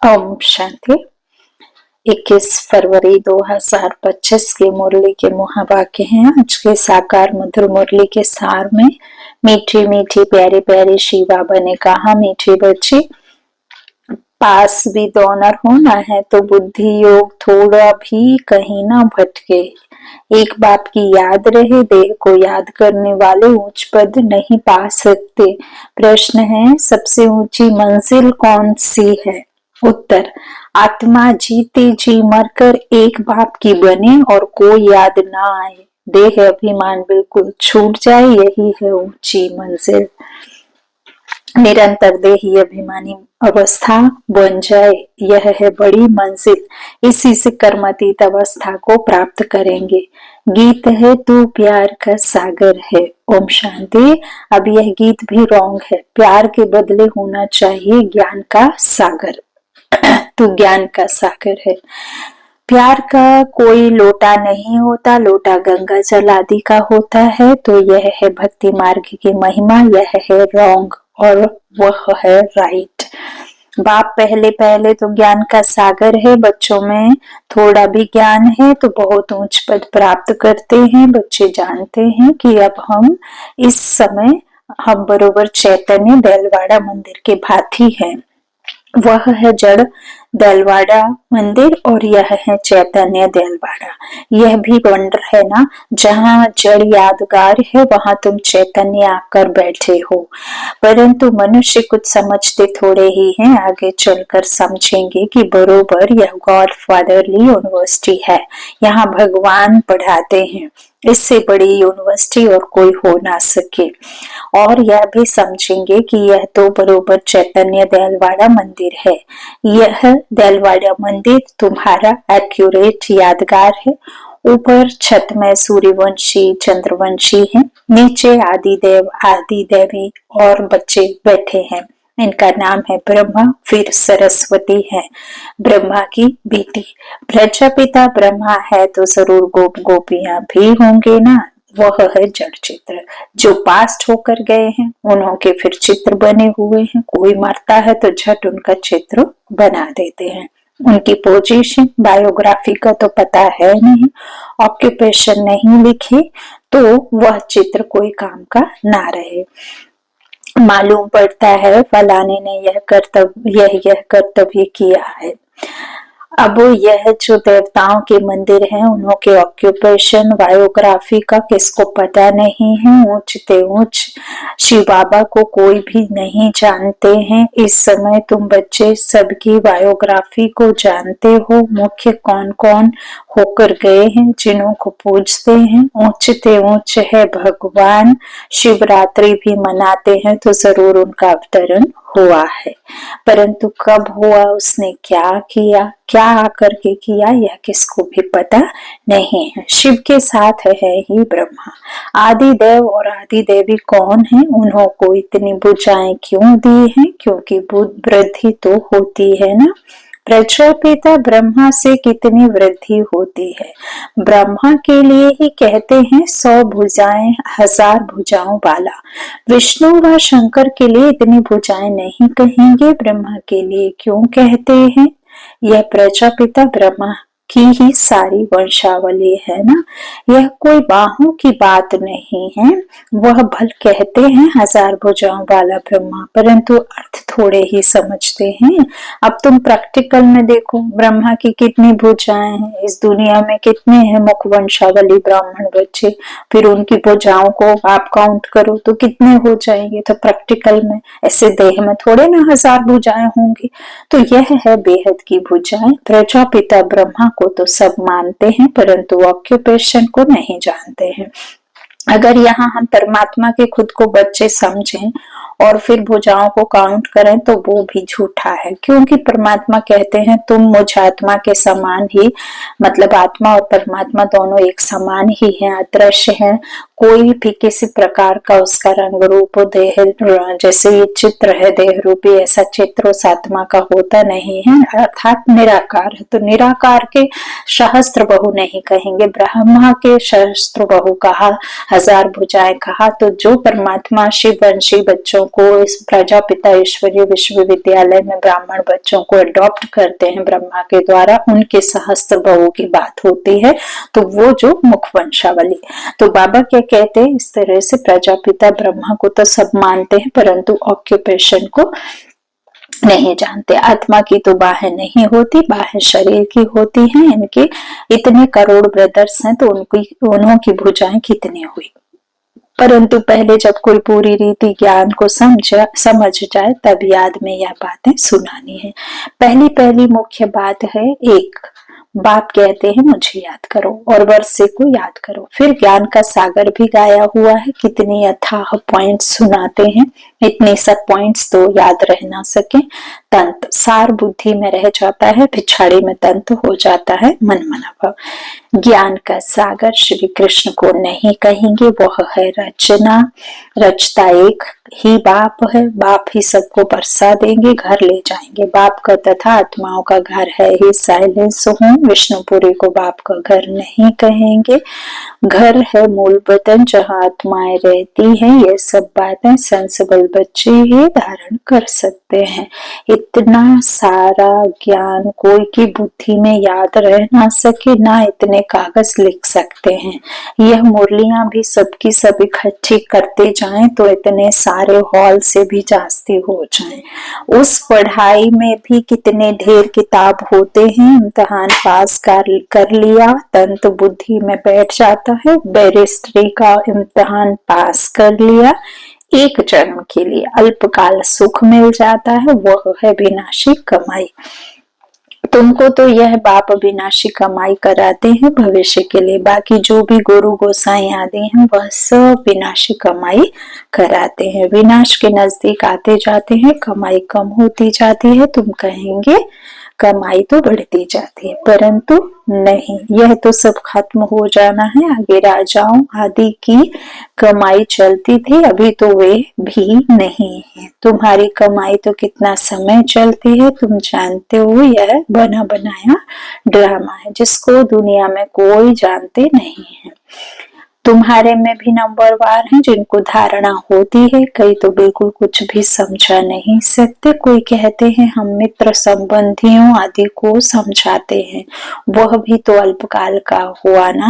ओम शांति। 21 फरवरी 2025 के मुरली के महावाक्य हैं। आज के साकार मधुर मुरली के सार में मीठी मीठी प्यारी प्यारी शिव बाबा ने कहा, मीठी बच्ची, पास विद ऑनर होना है तो बुद्धि योग थोड़ा भी कहीं ना भटके। एक बात की याद रहे, देह को याद करने वाले उच्च पद नहीं पा सकते। प्रश्न है, सबसे ऊंची मंजिल कौन सी है? उत्तर, आत्मा जीते जी मरकर एक बाप की बने और कोई याद ना आए, देह अभिमान बिल्कुल छूट जाए, यही है ऊंची मंजिल। निरंतर देही अभिमानी अवस्था बन जाए, यह है बड़ी मंजिल। इसी से कर्मातीत अवस्था को प्राप्त करेंगे। गीत है तू प्यार का सागर है। ओम शांति। अब यह गीत भी रॉन्ग है। प्यार के बदले होना चाहिए ज्ञान का सागर। तू ज्ञान का सागर है। प्यार का कोई लोटा नहीं होता, लोटा गंगा जल आदि का होता है। तो यह है भक्ति मार्ग की महिमा, यह है रॉन्ग और वह है राइट। बाप पहले पहले तो ज्ञान का सागर है। बच्चों में थोड़ा भी ज्ञान है तो बहुत ऊंच पद प्राप्त करते हैं। बच्चे जानते हैं कि अब हम इस समय हम बरोबर चैतन्य देलवाड़ा मंदिर के भांति हैं। वह है जड़ देलवाड़ा मंदिर और यह है चैतन्य देलवाड़ा। यह भी वंडर है ना, जहाँ जड़ यादगार है वहां तुम चैतन्य आकर बैठे हो। परंतु मनुष्य कुछ समझते थोड़े ही हैं, आगे चलकर समझेंगे कि बरोबर यह गॉड फादरली यूनिवर्सिटी है, यहाँ भगवान पढ़ाते हैं। इससे बड़ी यूनिवर्सिटी और कोई हो ना सके। और यह भी समझेंगे कि यह तो बरोबर चैतन्य देलवाड़ा मंदिर है। यह देलवाड़ा मंदिर तुम्हारा एक्यूरेट यादगार है। ऊपर छत में सूर्यवंशी चंद्रवंशी है, नीचे आदि देव आदि देवी और बच्चे बैठे हैं। इनका नाम है ब्रह्मा, फिर सरस्वती है, ब्रह्मा की बेटी। प्रजापिता ब्रह्मा है तो जरूर गोप गोपियां भी होंगे ना। वह है जड़ चित्र। जो पास्ट होकर गए हैं उन्हों के फिर चित्र बने हुए हैं। कोई मरता है तो झट उनका चित्र बना देते हैं। उनकी पोजीशन बायोग्राफी का तो पता है नहीं, ऑक्यूपेशन नहीं लिखे तो वह चित्र कोई काम का ना रहे। मालूम पड़ता है फलाने ने यह कर्तव्य किया है। अब यह जो देवताओं के मंदिर हैं उन्हों के ऑक्यूपेशन बायोग्राफी का किसको पता नहीं है। ऊंचते ऊंच शिव बाबा को कोई भी नहीं जानते हैं। इस समय तुम बच्चे सबकी बायोग्राफी को जानते हो। मुख्य कौन कौन होकर गए हैं, जिन्हों को पूजते हैं। ऊंचते ऊंच है भगवान। शिवरात्रि भी मनाते हैं तो जरूर उनका अवतरण हुआ है, परंतु कब हुआ, उसने क्या किया, क्या आकर के किया, यह किसको भी पता नहीं है। शिव के साथ है ही ब्रह्मा। आदि देव और आदि देवी कौन है, उन्हों को इतनी भुजाएं क्यों दी हैं? क्योंकि बुद्धि वृद्धि तो होती है ना। प्रजापिता ब्रह्मा से कितनी वृद्धि होती है। ब्रह्मा के लिए ही कहते हैं 100 भुजाएं 1000 भुजाओं वाला। विष्णु व शंकर के लिए इतनी भुजाएं नहीं कहेंगे, ब्रह्मा के लिए क्यों कहते हैं? यह प्रजापिता ब्रह्मा की ही सारी वंशावली है ना। यह कोई बाहों की बात नहीं है। वह भल कहते हैं 1000 भुजाओं वाला ब्रह्मा, परंतु अर्थ थोड़े ही समझते हैं। अब तुम प्रैक्टिकल में देखो, ब्रह्मा की कितनी भुजाएं हैं, इस दुनिया में कितने हैं मुख वंशावली ब्राह्मण बच्चे, फिर उनकी भुजाओं को आप काउंट करो तो कितने हो जाएंगे। तो प्रैक्टिकल में ऐसे देह में थोड़े ना 1000 भुजाएं होंगी। तो यह है बेहद की भुजाएं। प्रजापिता ब्रह्मा को तो सब मानते हैं, परंतु ऑक्यूपेशन को नहीं जानते हैं। अगर यहाँ हम परमात्मा के खुद को बच्चे समझें और फिर भुजाओं को काउंट करें तो वो भी झूठा है, क्योंकि परमात्मा कहते हैं तुम मुझ आत्मा के समान ही, मतलब आत्मा और परमात्मा दोनों एक समान ही हैं, अदृश्य हैं। कोई भी किसी प्रकार का उसका रंग रूप देह, जैसे ये चित्र है देह रूपी, ऐसा चित्र उस आत्मा का होता नहीं है, अर्थात निराकार है। तो निराकार के सहस्त्र बहु नहीं कहेंगे, ब्रह्मा के सहस्त्र बहु कहा, हजार भुजाएं कहा। तो जो परमात्मा शिववंशी बच्चों को इस प्रजापिता ईश्वरीय विश्वविद्यालय में ब्राह्मण बच्चों को अडॉप्ट करते हैं ब्रह्मा के द्वारा, उनके सहस्त्र बहु की बात होती है। तो वो जो मुख वंशावली, तो बाबा क्या कहते हैं, इस तरह से प्रजापिता ब्रह्मा को तो सब मानते हैं परंतु ऑक्यूपेशन को नहीं जानते। आत्मा की तो बाहें नहीं होती, बाहें शरीर की होती हैं। इनके इतने करोड़ ब्रदर्स हैं तो उन्हों की भुजाएं कितनी हुई। परंतु पहले जब कोई पूरी रीति ज्ञान को समझ जाए तब याद में यह बातें सुनानी है। पहली पहली मुख्य बात है, एक बाप कहते हैं मुझे याद करो और वर्षे को याद करो। फिर ज्ञान का सागर भी गाया हुआ है, कितनी अथाह पॉइंट्स सुनाते हैं, इतने सब पॉइंट्स तो याद रह ना सके। तंत सार बुद्धि में रह जाता है, पिछाड़ी में तंत हो जाता है मन मना भाव। ज्ञान का सागर श्री कृष्ण को नहीं कहेंगे, वह है रचना, रचता एक ही बाप है, बाप ही सबको बरसा देंगे, घर ले जाएंगे। बाप का तथा आत्माओं का घर है ही साइलेंस होम, विष्णुपुरी को बाप का घर नहीं कहेंगे। घर है मूल वतन जहाँ आत्माएं रहती हैं। ये सब बातें सेंसिबल बच्चे ही धारण कर सकते हैं। इतना सारा ज्ञान कोई की बुद्धि में याद रह ना सके, ना इतने कागज लिख सकते हैं। यह मुरलियां भी सबकी सब इकट्ठी करते जाएं तो इतने सारे हॉल से भी जास्ती हो जाएं। उस पढ़ाई में भी कितने ढेर किताब होते हैं। इम्तिहान पास कर लिया, तंत बुद्धि में बैठ जाता है। बैरिस्ट्री का इम्तिहान पास कर लिया, एक जन्म के लिए अल्पकाल सुख मिल जाता है, वह है विनाशी कमाई। तुमको तो यह बाप विनाशी कमाई कराते हैं भविष्य के लिए, बाकी जो भी गुरु गोसाई आदि हैं वह सब विनाशी कमाई कराते हैं। विनाश के नजदीक आते जाते हैं, कमाई कम होती जाती है। तुम कहेंगे कमाई तो बढ़ती जाती है, परंतु नहीं, यह तो सब खत्म हो जाना है। आगे राजाओं आदि की कमाई चलती थी, अभी तो वे भी नहीं है। तुम्हारी कमाई तो कितना समय चलती है तुम जानते हो। यह बना बनाया ड्रामा है जिसको दुनिया में कोई जानते नहीं है। तुम्हारे में भी नंबरवार हैं जिनको धारणा होती है, कई तो बिल्कुल कुछ भी समझा नहीं सकते। कोई कहते हैं हम मित्र संबंधियों आदि को समझाते हैं, वह भी तो अल्पकाल का हुआ ना।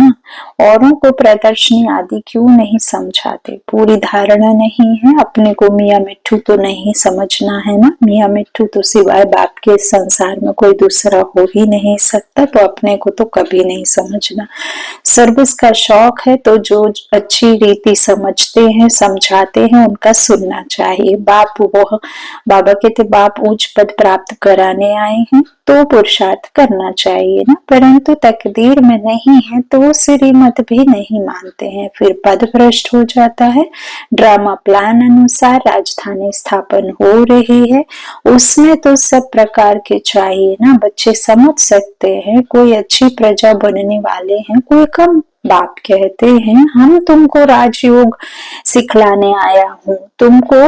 औरों को प्रदर्शनी आदि क्यों नहीं समझाते? पूरी धारणा नहीं है। अपने को मियाँ मिट्ठू तो नहीं समझना है ना। मियाँ मिट्ठू तो सिवाय बाप के संसार में कोई दूसरा हो ही नहीं सकता, तो अपने को तो कभी नहीं समझना। सर्विस का शौक है तो जो अच्छी रीति समझते हैं समझाते हैं उनका सुनना चाहिए। बाबा कहते बाप उच्च पद प्राप्त कराने आए हैं तो पुरुषार्थ करना चाहिए ना, परंतु तकदीर में नहीं है तो श्रीमत भी नहीं मानते हैं, फिर पद भ्रष्ट हो जाता है। ड्रामा प्लान अनुसार राजधानी स्थापन हो रही है, उसमें तो सब प्रकार के चाहिए ना। बच्चे समझ सकते हैं, कोई अच्छी प्रजा बनने वाले हैं, कोई कम। बाप कहते हैं हम तुमको राजयोग सिखलाने आया हूँ, तुमको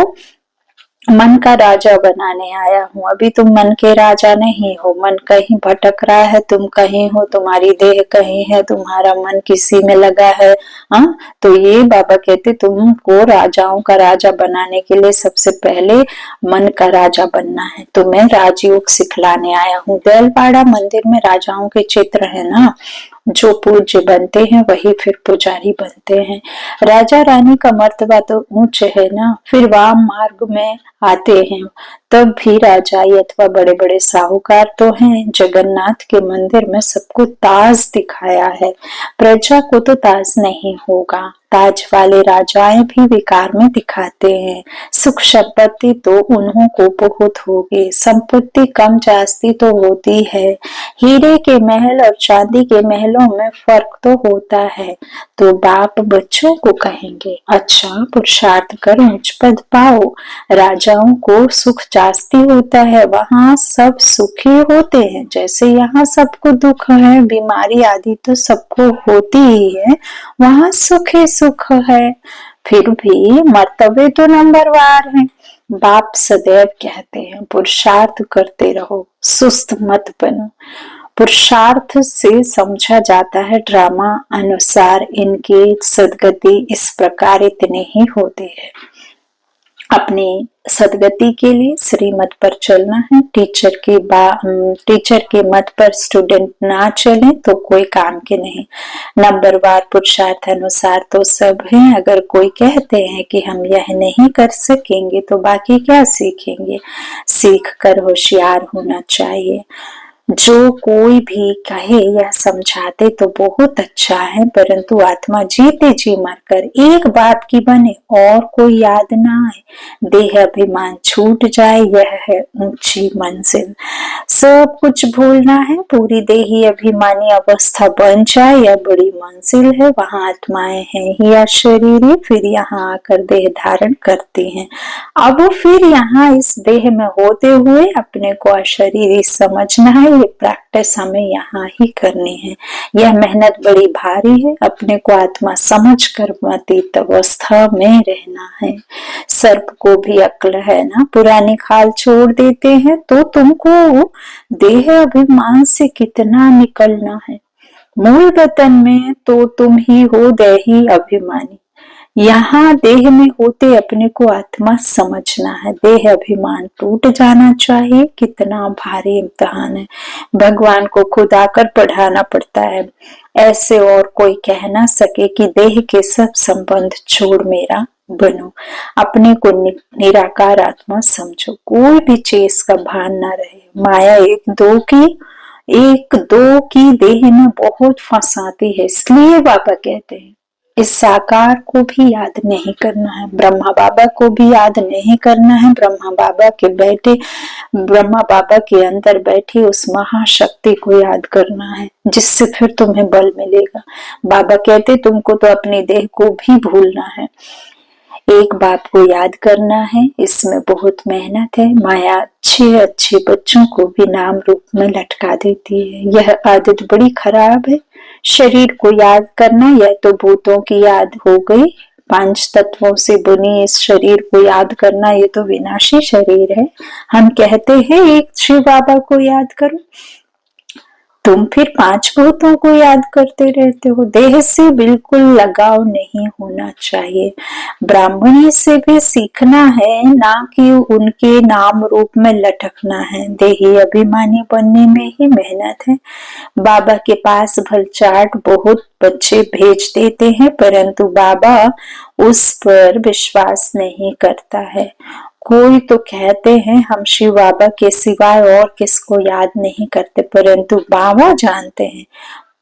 मन का राजा बनाने आया हूँ। अभी तुम मन के राजा नहीं हो, मन कहीं भटक रहा है, तुम कहीं हो, तुम्हारी देह कहीं है, तुम्हारा मन किसी में लगा है। हाँ, तो ये बाबा कहते तुमको राजाओं का राजा बनाने के लिए सबसे पहले मन का राजा बनना है। तो मैं राजयोग सिखलाने आया हूँ। बेलपाड़ा मंदिर में राजाओं के चित्र है ना, जो पूज्य बनते हैं वही फिर पुजारी बनते हैं। राजा रानी का मर्तबा तो ऊंच है ना, फिर वाम मार्ग में आते हैं तब भी राजाई अथवा बड़े बड़े साहूकार तो हैं। जगन्नाथ के मंदिर में सबको ताज दिखाया है, प्रजा को तो ताज नहीं होगा। ताज वाले राजाएं भी विकार में दिखाते हैं। सुख संपत्ति तो उन्हों को बहुत होगी, संपत्ति कम जास्ती तो होती है। हीरे के महल और चांदी के महलों में फर्क तो होता है। तो बाप बच्चों को कहेंगे अच्छा पुरुषार्थ कर उच्च पद पाओ, राजाओं को सुख शास्ति होता है वहाँ सब सुखी होते हैं। जैसे यहाँ सबको दुख है, बीमारी आदि तो सबको होती ही है, वहाँ सुख ही सुख है। फिर भी मर्तबे तो नंबरवार हैं। बाप सदैव कहते हैं पुरुषार्थ करते रहो, सुस्त मत बनो। पुरुषार्थ से समझा जाता है ड्रामा अनुसार इनकी सदगति इस प्रकार इतने ही होते हैं। अपनी सदगति के लिए श्रीमत पर चलना है। टीचर के मत पर स्टूडेंट ना चले तो कोई काम के नहीं। नंबरवार पुरुषार्थ अनुसार तो सब है। अगर कोई कहते हैं कि हम यह नहीं कर सकेंगे तो बाकी क्या सीखेंगे। सीख कर होशियार होना चाहिए। जो कोई भी कहे यह समझाते तो बहुत अच्छा है, परंतु आत्मा जीते जी मरकर एक बाप की बने और कोई याद ना आए, देह अभिमान छूट जाए, यह है ऊंची मंजिल। सब कुछ भूलना है, पूरी देही अभिमानी अवस्था बन जाए, यह बड़ी मंजिल है। वहां आत्माएं हैं ही अशरीरी, फिर यहाँ आकर देह धारण करती हैं। अब फिर यहाँ इस देह में होते हुए अपने को अशरीरी समझना है। ये प्रैक्टिस हमें यहाँ ही करनी है। यह मेहनत बड़ी भारी है। अपने को आत्मा समझ कर मतीत अवस्था में रहना है। सर्प को भी अक्ल है ना, पुरानी खाल छोड़ देते हैं तो तुमको देह अभिमान से कितना निकलना है। मूल वतन में तो तुम ही हो देही अभिमानी। यहाँ देह में होते अपने को आत्मा समझना है। देह अभिमान टूट जाना चाहिए। कितना भारी इम्तिहान है। भगवान को खुद आकर पढ़ाना पड़ता है। ऐसे और कोई कह ना सके कि देह के सब संबंध छोड़ मेरा बनो। अपने को निराकार आत्मा समझो। कोई भी चीज का भान ना रहे। माया एक दो की देह में बहुत फंसाती है। इसलिए बाबा कहते हैं इस साकार को भी याद नहीं करना है। ब्रह्मा बाबा को भी याद नहीं करना है। ब्रह्मा बाबा के अंदर बैठी उस महाशक्ति को याद करना है, जिससे फिर तुम्हें बल मिलेगा। बाबा कहते तुमको तो अपनी देह को भी भूलना है। एक बात को याद करना है। इसमें बहुत मेहनत है। माया अच्छे बच्चों को भी नाम रूप में लटका देती है। यह आदत बड़ी खराब है। शरीर को याद करना यह तो भूतों की याद हो गई। 5 तत्वों से बनी इस शरीर को याद करना ये तो विनाशी शरीर है। हम कहते हैं एक शिव बाबा को याद करो, तुम फिर 5 भूतों को याद करते रहते हो। देह से बिल्कुल लगाव नहीं होना चाहिए। ब्राह्मणी से भी सीखना है, ना कि उनके नाम रूप में लटकना है। देही अभिमानी बनने में ही मेहनत है। बाबा के पास भलचाट बहुत बच्चे भेज देते हैं, परंतु बाबा उस पर विश्वास नहीं करता है। कोई तो कहते हैं हम शिव बाबा के सिवाय और किसको याद नहीं करते, परंतु बाबा जानते हैं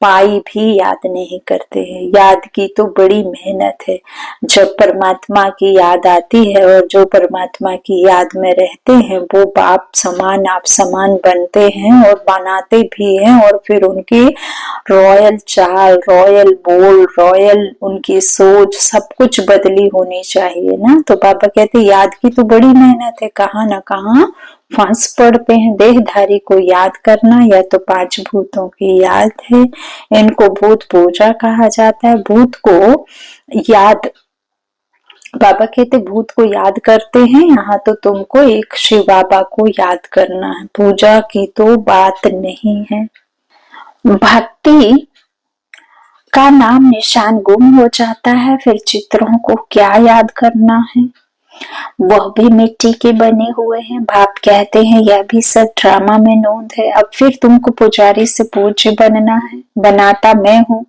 पाई भी याद नहीं करते हैं। याद की तो बड़ी मेहनत है। जब परमात्मा की याद आती है और जो परमात्मा की याद में रहते हैं वो बाप समान आप समान बनते हैं और बनाते भी हैं। और फिर उनकी रॉयल चाल, रॉयल बोल, रॉयल उनकी सोच सब कुछ बदली होनी चाहिए ना। तो बाबा कहते याद की तो बड़ी मेहनत है। कहाँ ना कहाँ फंस पड़ते हैं। देहधारी को याद करना यह तो 5 भूतों की याद है। इनको भूत पूजा कहा जाता है। भूत को याद, बाबा कहते भूत को याद करते हैं। यहाँ तो तुमको एक शिव बाबा को याद करना है। पूजा की तो बात नहीं है। भक्ति का नाम निशान गुम हो जाता है, फिर चित्रों को क्या याद करना है। वह भी मिट्टी के बने हुए हैं। बाप कहते हैं यह भी सब ड्रामा में नोंद है। अब फिर तुमको पुजारी से पूज्य बनना है। बनाता मैं हूँ।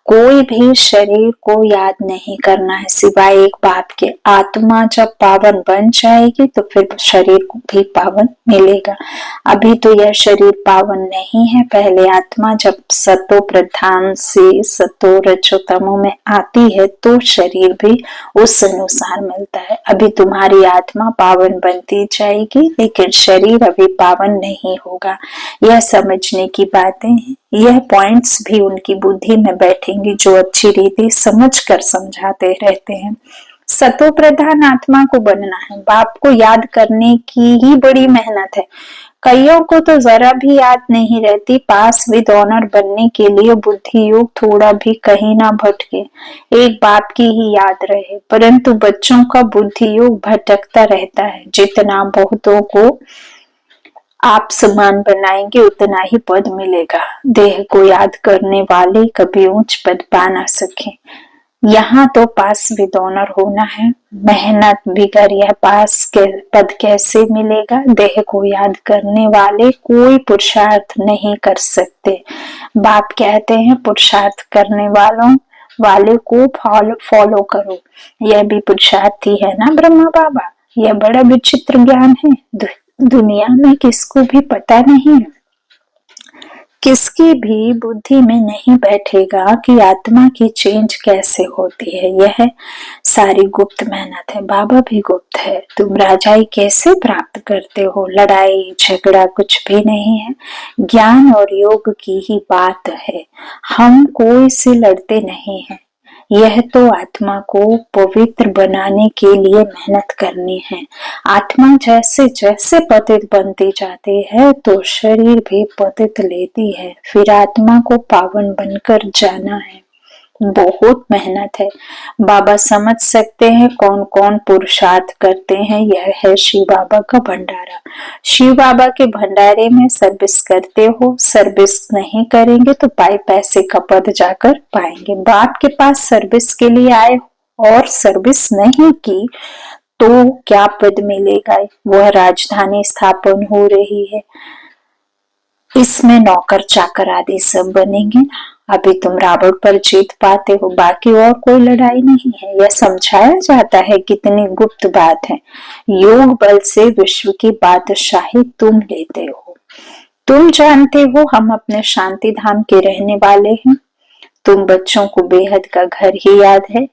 कोई भी शरीर को याद नहीं करना है सिवाय एक बात के। आत्मा जब पावन बन जाएगी तो फिर शरीर को भी पावन मिलेगा। अभी तो यह शरीर पावन नहीं है। पहले आत्मा जब सतो प्रधान से सतो रजोतमो में आती है तो शरीर भी उस अनुसार मिलता है। अभी तुम्हारी आत्मा पावन बनती जाएगी, लेकिन शरीर अभी पावन नहीं होगा। यह समझने की बातें हैं। यह पॉइंट्स भी उनकी बुद्धि में बैठेंगे जो अच्छी रीति समझ कर समझाते रहते हैं। सतो प्रधान आत्मा को बनना है। बाप को याद करने की ही बड़ी मेहनत है। कईयों को तो जरा भी याद नहीं रहती। पास विद ऑनर बनने के लिए बुद्धि योग थोड़ा भी कहीं ना भटके, एक बाप की ही याद रहे। परंतु बच्चों का बुद्धि योग भटकता रहता है। जितना बहुतों को आप समान बनाएंगे उतना ही पद मिलेगा। देह को याद करने वाले कभी उच्च पद पा ना सके। यहाँ तो पास विद ऑनर होना है। मेहनत बिगर यह पास के पद कैसे मिलेगा। देह को याद करने वाले कोई पुरुषार्थ नहीं कर सकते। बाप कहते हैं पुरुषार्थ करने वाले को फॉलो करो। यह भी पुरुषार्थ ही है ना ब्रह्मा बाबा। यह बड़ा विचित्र ज्ञान है। दुनिया में किसको भी पता नहीं है, किसकी भी बुद्धि में नहीं बैठेगा कि आत्मा की चेंज कैसे होती है। यह सारी गुप्त मेहनत है। बाबा भी गुप्त है। तुम राजाई कैसे प्राप्त करते हो। लड़ाई झगड़ा कुछ भी नहीं है, ज्ञान और योग की ही बात है। हम कोई से लड़ते नहीं हैं। यह तो आत्मा को पवित्र बनाने के लिए मेहनत करनी है। आत्मा जैसे जैसे पतित बनती जाती है तो शरीर भी पतित लेती है। फिर आत्मा को पावन बनकर जाना है। बहुत मेहनत है। बाबा समझ सकते हैं कौन कौन पुरुषार्थ करते हैं। यह है शिव बाबा का भंडारा। शिव बाबा के भंडारे में सर्विस करते हो। सर्विस नहीं करेंगे तो पैसे का पद जाकर पाएंगे। बाप के पास सर्विस के लिए आए और सर्विस नहीं की तो क्या पद मिलेगा। वह राजधानी स्थापन हो रही है, इसमें नौकर चाकर आदि सब बनेंगे ना। अभी तुम रावण पर जीत पाते हो, बाकी और कोई लड़ाई नहीं है। यह समझाया जाता है कितनी गुप्त बात है। योग बल से विश्व की बादशाही तुम लेते हो। तुम जानते हो हम अपने शांति धाम के रहने वाले हैं। तुम बच्चों को बेहद का घर ही याद है।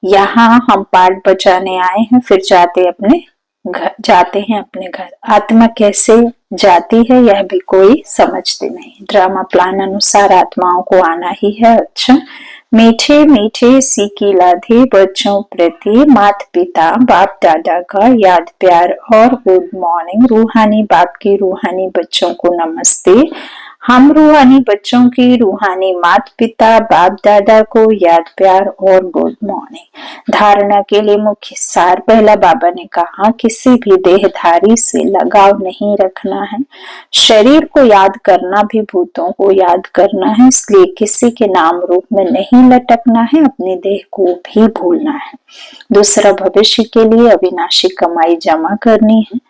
यहाँ हम पाठ बजाने आए हैं, फिर जाते हैं अपने घर। आत्मा कैसे जाती है यह भी कोई समझते नहीं। ड्रामा प्लान अनुसार आत्माओं को आना ही है। अच्छा, मीठे मीठे सीखी लाधे बच्चों प्रति माता पिता बाप दादा का याद प्यार और गुड मॉर्निंग। रूहानी बाप की रूहानी बच्चों को नमस्ते। हम रूहानी बच्चों की रूहानी माता पिता बाप दादा को याद प्यार और गुड मॉर्निंग। धारणा के लिए मुख्य सार। पहला बाबा ने कहा किसी भी देहधारी से लगाव नहीं रखना है। शरीर को याद करना भी भूतों को याद करना है, इसलिए किसी के नाम रूप में नहीं लटकना है। अपने देह को भी भूलना है। दूसरा, भविष्य के लिए अविनाशी कमाई जमा करनी है।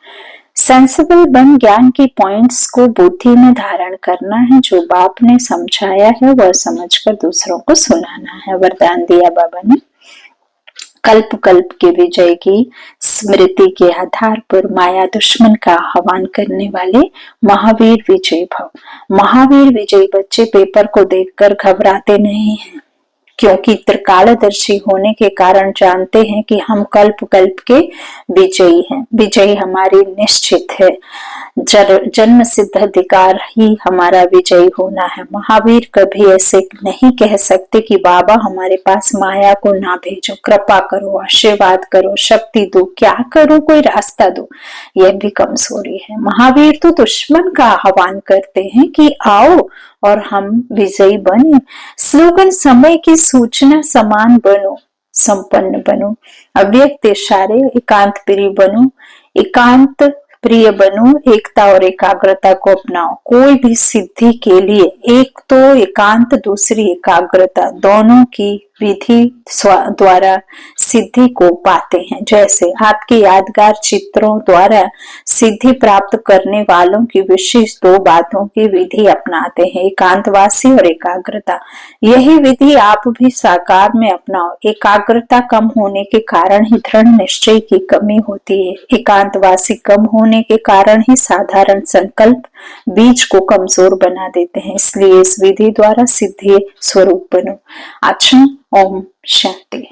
सेंसिबल बन ज्ञान की पॉइंट्स को बुद्धि में धारण करना है। जो बाप ने समझाया है वह समझकर दूसरों को सुनाना है। वरदान दिया बाबा ने। कल्प कल्प के विजय की स्मृति के आधार पर माया दुश्मन का आह्वान करने वाले महावीर विजय भव। महावीर विजय बच्चे पेपर को देखकर घबराते नहीं हैं, क्योंकि त्रिकालदर्शी होने के कारण जानते हैं कि हम कल्प कल्प के विजयी हैं। विजयी हमारी निश्चित है। जन्म सिद्ध अधिकार ही हमारा विजयी होना है। महावीर कभी ऐसे नहीं कह सकते कि बाबा हमारे पास माया को ना भेजो, कृपा करो, आशीर्वाद करो, शक्ति दो, क्या करो, कोई रास्ता दो। यह भी कमजोरी है। महावीर तो दुश्मन का आह्वान करते हैं कि आओ और हम विजयी बने। स्लोगन समय की सूचना समान बनो, संपन्न बनो, अव्यक्त इशारे एकांत प्रिय बनो, एकांत प्रिय बनो, एकता और एकाग्रता को अपनाओ। कोई भी सिद्धि के लिए एक तो एकांत दूसरी एकाग्रता, दोनों की विधि द्वारा सिद्धि को पाते हैं। जैसे आपके यादगार चित्रों द्वारा सिद्धि प्राप्त करने वालों की विशेष दो बातों की विधि अपनाते हैं, एकांतवासी और एकाग्रता। यही विधि आप भी साकार में अपनाओ। एकाग्रता कम होने के कारण ही दृढ़ निश्चय की कमी होती है। एकांतवासी कम होने के कारण ही साधारण संकल्प बीज को कमजोर बना देते हैं। इसलिए इस विधि द्वारा सिद्धि स्वरूप बनो। अच्छा, ओम शांति।